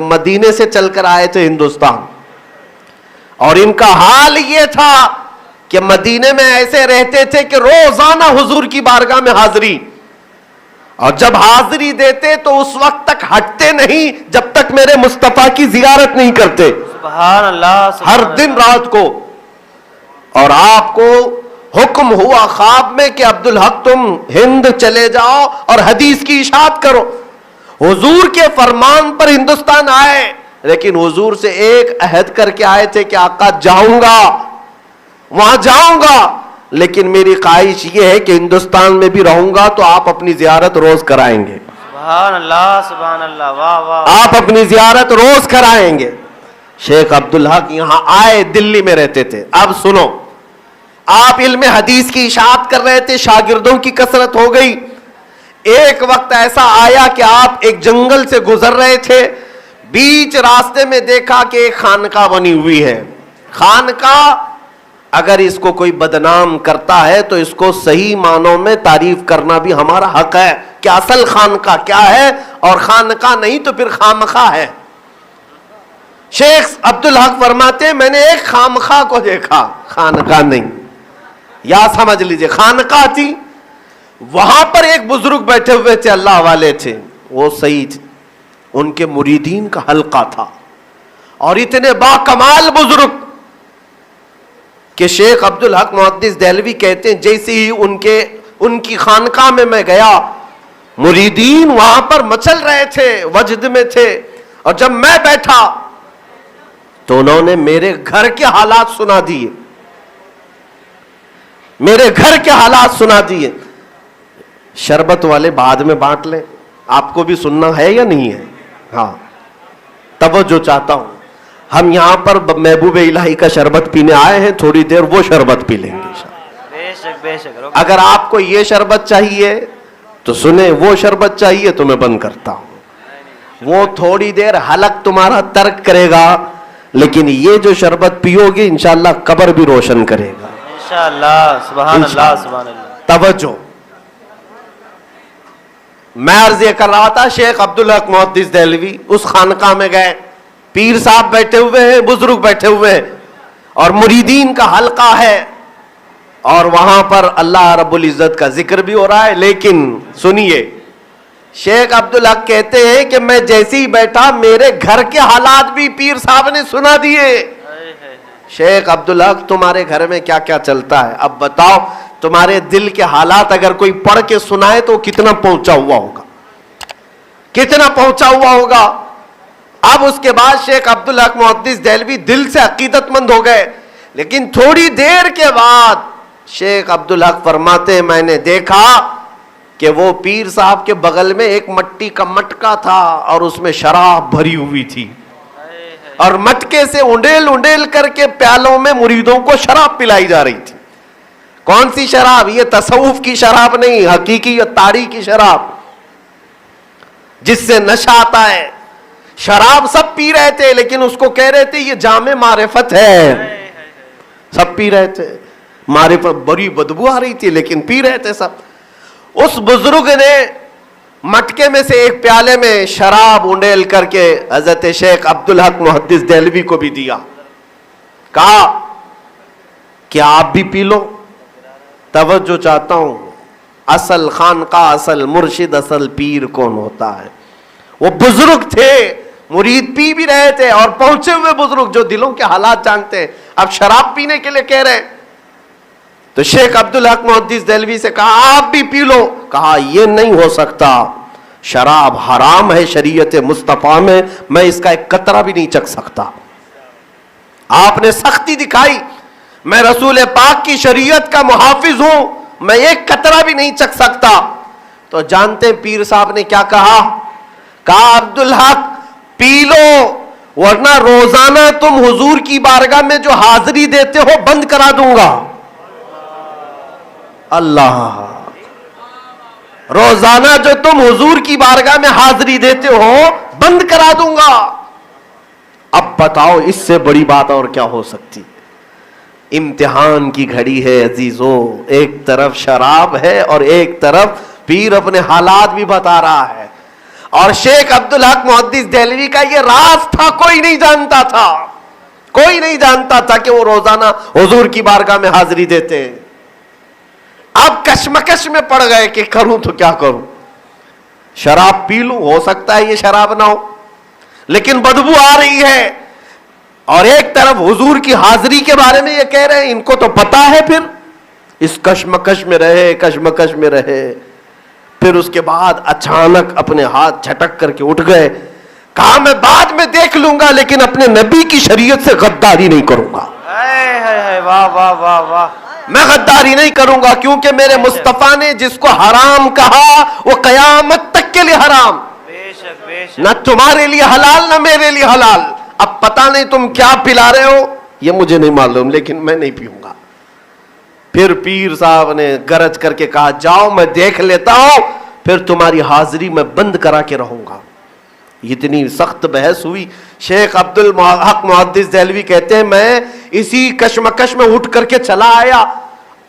مدینے سے چل کر آئے تھے ہندوستان، اور ان کا حال یہ تھا کہ مدینے میں ایسے رہتے تھے کہ روزانہ حضور کی بارگاہ میں حاضری، اور جب حاضری دیتے تو اس وقت تک ہٹتے نہیں جب تک میرے مصطفیٰ کی زیارت نہیں کرتے، سبحان اللہ، ہر دن رات کو۔ اور آپ کو حکم ہوا خواب میں کہ عبدالحق تم ہند چلے جاؤ اور حدیث کی اشاعت کرو۔ حضور کے فرمان پر ہندوستان آئے، لیکن حضور سے ایک عہد کر کے آئے تھے کہ آقا جاؤں گا، وہاں جاؤں گا، لیکن میری خواہش یہ ہے کہ ہندوستان میں بھی رہوں گا تو آپ اپنی زیارت روز کرائیں گے۔ سبحان اللہ، سبحان اللہ، واہ واہ، آپ اپنی زیارت روز کرائیں گے۔ شیخ عبدالحق یہاں آئے، دلی میں رہتے تھے۔ اب سنو، آپ علم حدیث کی اشاعت کر رہے تھے، شاگردوں کی کثرت ہو گئی۔ ایک وقت ایسا آیا کہ آپ ایک جنگل سے گزر رہے تھے، بیچ راستے میں دیکھا کہ ایک خانقاہ بنی ہوئی ہے۔ خانقاہ اگر اس کو کوئی بدنام کرتا ہے تو اس کو صحیح معنوں میں تعریف کرنا بھی ہمارا حق ہے کہ اصل خانقاہ کیا ہے، اور خانقاہ نہیں تو پھر خامخواہ ہے۔ شیخ عبدالحق فرماتے ہیں میں نے ایک خامخواہ کو دیکھا، خانقاہ نہیں، یا سمجھ لیجئے خانقاہ تھی۔ وہاں پر ایک بزرگ بیٹھے ہوئے تھے، اللہ والے تھے، وہ صحیح تھے، ان کے مریدین کا حلقہ تھا، اور اتنے با کمال بزرگ کہ شیخ عبدالحق محدث دہلوی کہتے ہیں جیسے ہی ان کی خانقاہ میں میں گیا، مریدین وہاں پر مچل رہے تھے، وجد میں تھے، اور جب میں بیٹھا تو انہوں نے میرے گھر کے حالات سنا دیے، میرے گھر کے حالات سنا دیے۔ شربت والے بعد میں بانٹ لیں، آپ کو بھی سننا ہے یا نہیں ہے؟ ہاں، توجہ چاہتا ہوں۔ ہم یہاں پر محبوب الہی کا شربت پینے آئے ہیں، تھوڑی دیر وہ شربت پی لیں گے۔ بے شک بے شک۔ اگر آپ کو یہ شربت چاہیے تو سنیں، وہ شربت چاہیے تو میں بند کرتا ہوں۔ وہ تھوڑی دیر حلق تمہارا ترک کرے گا، لیکن یہ جو شربت پیو گے انشاءاللہ قبر بھی روشن کرے گا انشاءاللہ، سبحان اللہ، سبحان اللہ۔ توجہ، میں عرض یہ کر رہا تھا، شیخ عبدالحق محدث دہلوی اس خانقاہ میں گئے، پیر صاحب بیٹھے ہوئے ہیں، بزرگ بیٹھے ہوئے ہیں، اور مریدین کا حلقہ ہے، اور وہاں پر اللہ رب العزت کا ذکر بھی ہو رہا ہے۔ لیکن سنیے، شیخ عبدالحق کہتے ہیں کہ میں جیسے ہی بیٹھا میرے گھر کے حالات بھی پیر صاحب نے سنا دیے۔ شیخ عبدالحق تمہارے گھر میں کیا کیا چلتا ہے، اب بتاؤ، تمہارے دل کے حالات اگر کوئی پڑھ کے سنائے تو کتنا پہنچا ہوا ہوگا، کتنا پہنچا ہوا ہوگا۔ اب اس کے بعد شیخ عبدالحق محدث دہلوی دل سے عقیدت مند ہو گئے، لیکن تھوڑی دیر کے بعد شیخ عبدالحق فرماتے ہیں میں نے دیکھا کہ وہ پیر صاحب کے بغل میں ایک مٹی کا مٹکا تھا، اور اس میں شراب بھری ہوئی تھی، اور مٹکے سے انڈیل انڈیل کر کے پیالوں میں مریدوں کو شراب پلائی جا رہی تھی۔ کون سی شراب؟ یہ تصوف کی شراب نہیں، حقیقی یا تاریخی کی شراب جس سے نشہ آتا ہے۔ شراب سب پی رہے تھے، لیکن اس کو کہہ رہے تھے یہ جام معرفت ہے، سب پی رہے تھے، معرفت، بڑی بدبو آ رہی تھی لیکن پی رہے تھے سب۔ اس بزرگ نے مٹکے میں سے ایک پیالے میں شراب انڈیل کر کے حضرت شیخ عبدالحق محدث دہلوی کو بھی دیا، کہا کہ آپ بھی پی لو۔ توجہ چاہتا ہوں، اصل خانقاہ، اصل مرشد، اصل پیر کون ہوتا ہے؟ وہ بزرگ تھے، مرید پی بھی رہے تھے، اور پہنچے ہوئے بزرگ جو دلوں کے حالات جانتے ہیں، اب شراب پینے کے لیے کہہ رہے۔ تو شیخ عبدالحق محدث دہلوی سے کہا آپ بھی پی لو، کہا یہ نہیں ہو سکتا، شراب حرام ہے شریعت مصطفیٰ میں، میں اس کا ایک قطرہ بھی نہیں چکھ سکتا۔ آپ نے سختی دکھائی، میں رسول پاک کی شریعت کا محافظ ہوں، میں ایک قطرہ بھی نہیں چکھ سکتا۔ تو جانتے ہیں پیر صاحب نے کیا کہا؟ کہا عبدالحق پی لو، ورنہ روزانہ تم حضور کی بارگاہ میں جو حاضری دیتے ہو بند کرا دوں گا۔ اللہ، روزانہ جو تم حضور کی بارگاہ میں حاضری دیتے ہو بند کرا دوں گا۔ اب بتاؤ اس سے بڑی بات اور کیا ہو سکتی؟ امتحان کی گھڑی ہے عزیزو، ایک طرف شراب ہے اور ایک طرف پیر اپنے حالات بھی بتا رہا ہے۔ और शेख अब्दुल हक मुहद्दिस देहलवी का ये राज था, कोई नहीं जानता था, कोई नहीं जानता था कि वो रोजाना हुजूर की बारगाह में हाजिरी देते हैं। अब कशमकश में पड़ गए कि करूं तो क्या करूं, शराब पी लूं, हो सकता है ये शराब ना हो, लेकिन बदबू आ रही है, और एक तरफ हुजूर की हाजिरी के बारे में ये कह रहे हैं, इनको तो पता है। फिर इस कशमकश में रहे, कशमकश में रहे, फिर उसके बाद अचानक अपने हाथ झटक करके उठ गए, कहा मैं बाद में देख लूंगा, लेकिन अपने नबी की शरीयत से गद्दारी नहीं करूंगा। वाह वाह वाह वाह, मैं गद्दारी नहीं करूंगा, क्योंकि मेरे मुस्तफा ने जिसको हराम कहा वो कयामत तक के लिए हराम, बेशक बेशक, न तुम्हारे लिए हलाल न मेरे लिए हलाल। अब पता नहीं तुम क्या पिला रहे हो, ये मुझे नहीं मालूम, लेकिन मैं नहीं पीऊंगा। फिर पीर साहब ने गरज करके कहा जाओ मैं देख लेता हूं, फिर तुम्हारी हाजिरी मैं बंद करा के रहूंगा। इतनी सख्त बहस हुई। शेख अब्दुल हक मुहद्दिस देहलवी कहते हैं मैं इसी कशमकश में उठ करके चला आया,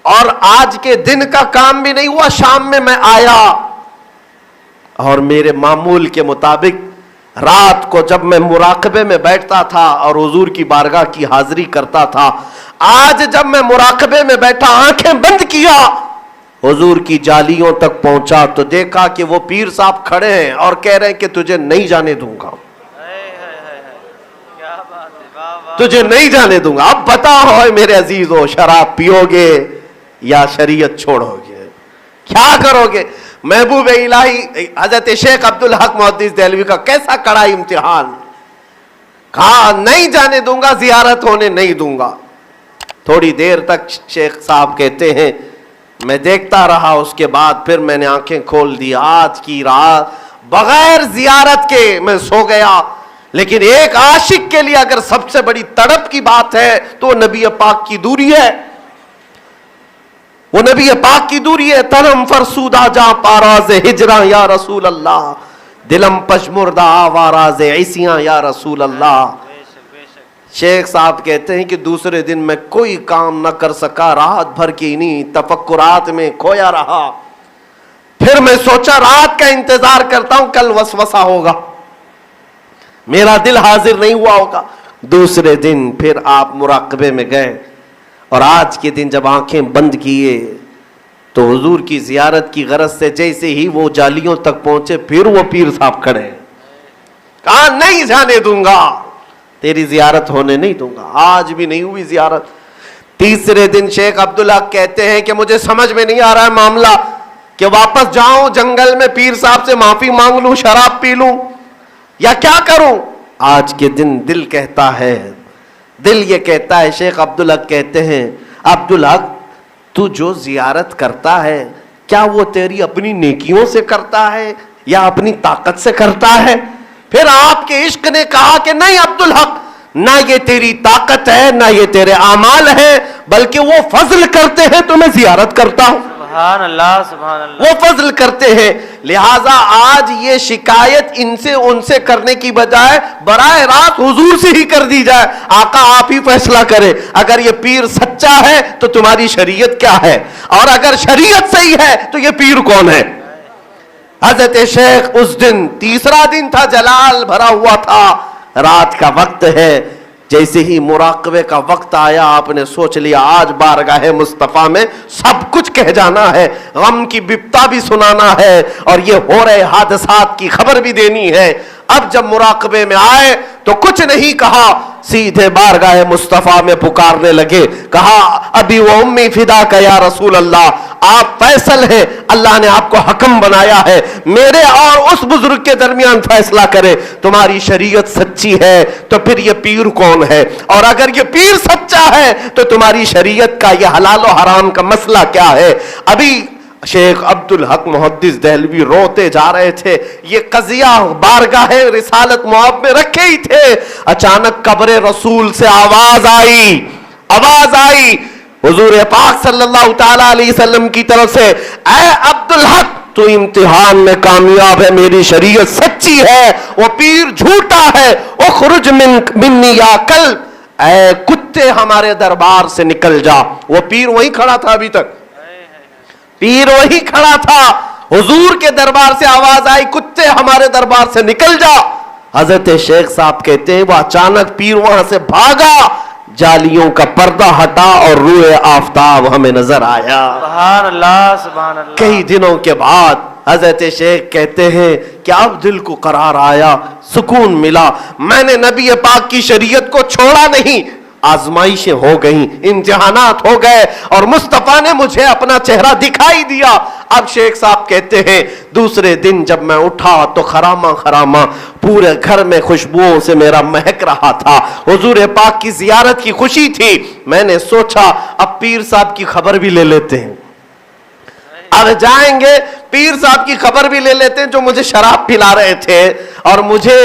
और आज के दिन का काम भी नहीं हुआ, शाम में मैं आया, और मेरे मामूल के मुताबिक रात को जब मैं मुराकबे में बैठता था और हुजूर की बारगाह की हाजिरी करता था, आज जब मैं मुराकबे में बैठा आंखें बंद किया, हुजूर की जालियों तक पहुंचा तो देखा कि वो पीर साहब खड़े हैं और कह रहे हैं कि तुझे नहीं जाने दूंगा, क्या बात है, वाह वाह, तुझे नहीं जाने दूंगा। अब बताओ मेरे अजीजों, शराब पियोगे या शरीयत छोड़ोगे, क्या करोगे? महबूब इलाही हजरत शेख अब्दुल हक मुहद्दिस देहलवी का कैसा कड़ा इम्तिहान, कहा नहीं जाने दूंगा, जियारत होने नहीं दूंगा। थोड़ी देर तक शेख साहब कहते हैं मैं देखता रहा, उसके बाद फिर मैंने आंखें खोल दी। आज की रात बगैर जियारत के मैं सो गया। लेकिन एक आशिक के लिए अगर सबसे बड़ी तड़प की बात है तो नबी पाक की दूरी है, वो नबी पाक की दूरी है। तनम फरसूदा जा पाराज हिजरा या रसूल अल्लाह, दिलम पशमुर्दा आवाराज ऐसियां या रसूल अल्लाह। शेख साहब कहते हैं कि दूसरे दिन मैं कोई काम न कर सका, रात भर की इन्हीं तफक्कुरात में खोया रहा। फिर मैं सोचा रात का इंतजार करता हूं, कल वसवसा होगा, मेरा दिल हाजिर नहीं हुआ होगा। दूसरे दिन फिर आप मुराकबे में गए, और आज के दिन जब आंखें बंद किए तो हुजूर की जियारत की गरज से जैसे ही वो जालियों तक पहुंचे, फिर वो पीर साहब खड़े, कहा नहीं जाने दूंगा, तेरी जियारत होने नहीं दूंगा। आज भी नहीं हुई जियारत। तीसरे दिन शेख अब्दुल हक कहते हैं कि मुझे समझ में नहीं आ रहा है मामला, कि वापस जाऊं जंगल में पीर साहब से माफी मांग लूं, शराब पी लूं, या क्या करूं? आज के दिन दिल कहता है, दिल ये कहता है, शेख अब्दुल हक कहते हैं अब्दुल हक तू जो जियारत करता है, क्या वो तेरी अपनी नेकियों से करता है या अपनी ताकत से करता है? फिर आपके इश्क ने कहा कि नहीं अब्दुल हक, ना ये तेरी ताकत है ना ये तेरे आमाल है, बल्कि वो फजल करते हैं तो मैं जियारत करता हूं। सुभान अल्लाह, सुभान अल्लाह, वो फजल करते हैं। लिहाजा आज ये शिकायत इनसे उनसे करने की बजाय बराह रास्त हुजूर से ही कर दी जाए। आका आप ही फैसला करें, अगर ये पीर सच्चा है तो तुम्हारी शरीयत क्या है, और अगर शरीयत सही है तो ये पीर कौन है? हजरत शेख उस दिन, तीसरा दिन था, जलाल भरा हुआ था, रात का वक्त है। जैसे ही मुराकबे का वक्त आया, आपने सोच लिया आज बारगाह मुस्तफा में सब कुछ कह जाना है, गम की बिप्ता भी सुनाना है, और ये हो रहे हादसात की खबर भी देनी है। अब जब मुराकबे में आए तो कुछ नहीं कहा, सीधे बारगाह मुस्तफा में पुकारने लगे, कहा अभी वो उम्मी फिदा का या रसूल अल्लाह, आप फैसल हैं, अल्लाह ने आपको हकम बनाया है, मेरे और उस बुजुर्ग के दरमियान फैसला करे, तुम्हारी शरीयत सच्ची है तो फिर ये पीर कौन है, और अगर ये पीर सच्चा है तो तुम्हारी शरीयत का ये हलाल और हराम का मसला क्या है। अभी शेख अब्दुल हक मुहद्दिस देहलवी रोते जा रहे थे, ये कजिया बारगाह रिसालत मुआब में रखे ही थे। अचानक कब्र रसूल से आवाज आई हुजूर पाक सल्लल्लाहु ताला अलैहि वसल्लम की तरफ से, ऐ अब्दुल हक तू इम्तिहान में कामयाब है, मेरी शरीयत सच्ची है, वो पीर झूठा है, उखरुज मिन्नी या कल्ब, ऐ कुत्ते हमारे दरबार से निकल जा। वो पीर वहीं खड़ा था, अभी तक पीर वहीं खड़ा था, हुजूर के दरबार से आवाज आई, कुत्ते हमारे दरबार से निकल जा। हजरत शेख साहब कहते हैं वो अचानक पीर वहां से भागा, जालियों का पर्दा हटा और रूए आफताब हमें नजर आया। सुभान अल्लाह सुभान अल्लाह। कई दिनों के बाद हजरत शेख कहते हैं कि अब दिल को करार आया, सुकून मिला, मैंने नबी पाक की शरीयत को छोड़ा नहीं। आजमाइशें हो गई, इम्तिहानात हो गए और मुस्तफा ने मुझे अपना चेहरा दिखाई दिया। अब शेख साहब कहते हैं दूसरे दिन जब मैं उठा तो खरामा खरामा पूरे घर में खुशबुओं से मेरा महक रहा था। हुजूर पाक की जियारत की खुशी थी। मैंने सोचा अब पीर साहब की खबर भी ले लेते हैं, अब जाएंगे पीर साहब की खबर भी ले लेते हैं जो मुझे शराब पिला रहे थे और मुझे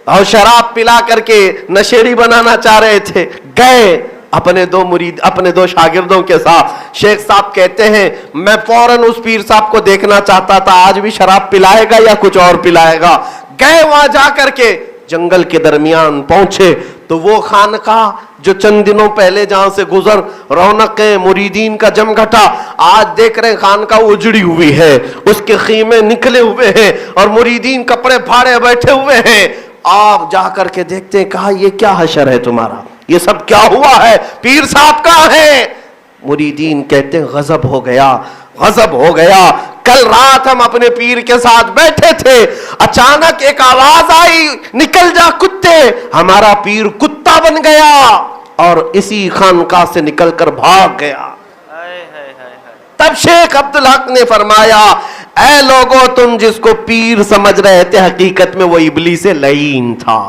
और शराब पिला करके नशेड़ी बनाना चाह रहे थे। गए अपने दो शागिर्दों के साथ। शेख साहब कहते हैं मैं फौरन उस पीर साहब को देखना चाहता था, आज भी शराब पिलाएगा या कुछ और पिलाएगा। गए वहां जाकर के जंगल के दरमियान पहुंचे तो वो खानकाह जो चंद दिनों पहले जहां से गुजर रौनकें मुरीदीन का जमघटा, आज देख रहे खानकाह उजड़ी हुई है, उसके खीमे निकले हुए हैं और मुरीदीन कपड़े फाड़े बैठे हुए हैं। आप जाकर के देखते हैं, कहा ये क्या हशर है तुम्हारा, ये सब क्या हुआ है, पीर साहब कहाँ है? मुरीदीन कहते हैं गजब हो गया, गजब हो गया। कल रात हम अपने पीर के साथ बैठे थे, अचानक एक आवाज आई, निकल जा कुत्ते। हमारा पीर कुत्ता बन गया और इसी खानकाह से निकलकर भाग गया। तब शेख अब्दुल हक ने फरमाया, ऐ लोगों तुम जिसको पीर समझ रहे थे हकीकत में वो इब्लीस लईन था,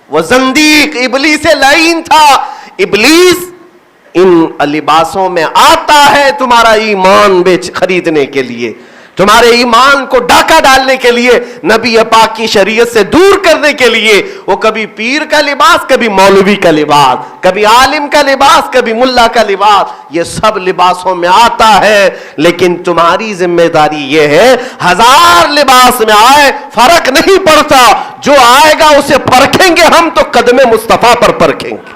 वो जंदीक इब्लीस लईन था। इब्लीस इन लिबासों में आता है तुम्हारा ईमान बेच खरीदने के लिए, तुम्हारे ईमान को डाका डालने के लिए, नबी पाक की शरीयत से दूर करने के लिए। वो कभी पीर का लिबास, कभी मौलवी का लिबास, कभी आलिम का लिबास, कभी मुल्ला का लिबास, ये सब लिबासों में आता है। लेकिन तुम्हारी जिम्मेदारी ये है, हजार लिबास में आए फर्क नहीं पड़ता, जो आएगा उसे परखेंगे हम तो कदमे मुस्तफा पर परखेंगे।